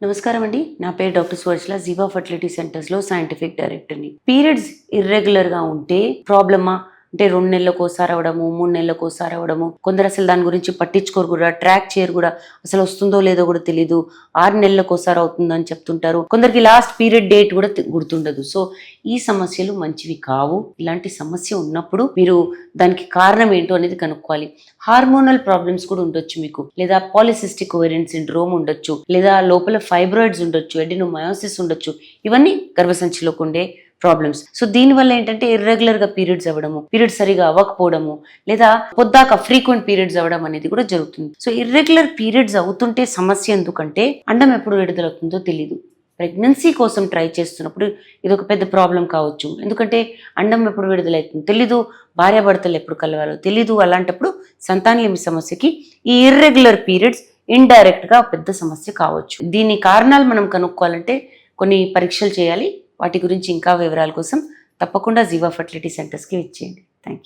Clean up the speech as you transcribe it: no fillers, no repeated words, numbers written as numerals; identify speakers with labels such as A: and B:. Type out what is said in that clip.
A: నమస్కారం అండి. నా పేరు డాక్టర్ సువర్చల. జీవా ఫర్టిలిటీ సెంటర్స్లో సైంటిఫిక్ డైరెక్టర్ని. పీరియడ్స్ ఇర్రెగ్యులర్గా ఉంటే ప్రాబ్లమా? అంటే 2 నెలలకోసారి అవ్వడము, 3 నెలలకోసారి అవ్వడము, కొందరు అసలు దాని గురించి పట్టించుకోరు కూడా, ట్రాక్ చేయరు కూడా, అసలు వస్తుందో లేదో కూడా తెలియదు. 6 నెలలకోసారి అవుతుందని చెప్తుంటారు. కొందరికి లాస్ట్ పీరియడ్ డేట్ కూడా గుర్తుండదు. సో ఈ సమస్యలు మంచివి కావు. ఇలాంటి సమస్య ఉన్నప్పుడు మీరు దానికి కారణం ఏంటో అనేది కనుక్కోవాలి. హార్మోనల్ ప్రాబ్లమ్స్ కూడా ఉండొచ్చు మీకు, లేదా పాలిసిస్టిక్ ఓవేరియన్ సిండ్రోమ్ ఉండొచ్చు, లేదా లోపల ఫైబ్రాయిడ్స్ ఉండొచ్చు, ఎడినోమయోసిస్ ఉండొచ్చు. ఇవన్నీ గర్భసంచిలోకి ఉండే ప్రాబ్లమ్స్. సో దీనివల్ల ఏంటంటే ఇర్రెగ్యులర్ గా పీరియడ్స్ అవ్వడము, పీరియడ్స్ సరిగా అవ్వకపోవడము, లేదా పొద్దాక ఫ్రీక్వెంట్ పీరియడ్స్ అవ్వడం అనేది కూడా జరుగుతుంది. సో ఇర్రెగ్యులర్ పీరియడ్స్ అవుతుంటే సమస్య ఎందుకంటే అండం ఎప్పుడు విడుదలవుతుందో తెలియదు. ప్రెగ్నెన్సీ కోసం ట్రై చేస్తున్నప్పుడు ఇది ఒక పెద్ద ప్రాబ్లం కావచ్చు. ఎందుకంటే అండం ఎప్పుడు విడుదలవుతుందో తెలీదు, భార్యాభర్తలు ఎప్పుడు కలవాలో తెలీదు. అలాంటప్పుడు సంతానలేమి సమస్యకి ఈ ఇర్రెగ్యులర్ పీరియడ్స్ ఇండైరెక్ట్ గా పెద్ద సమస్య కావచ్చు. దీని కారణాలు మనం కనుక్కోవాలంటే కొన్ని పరీక్షలు చేయాలి. వాటి గురించి ఇంకా వివరాల కోసం తప్పకుండా జీవా ఫర్టిలిటీ సెంటర్స్కి ఇచ్చేయండి.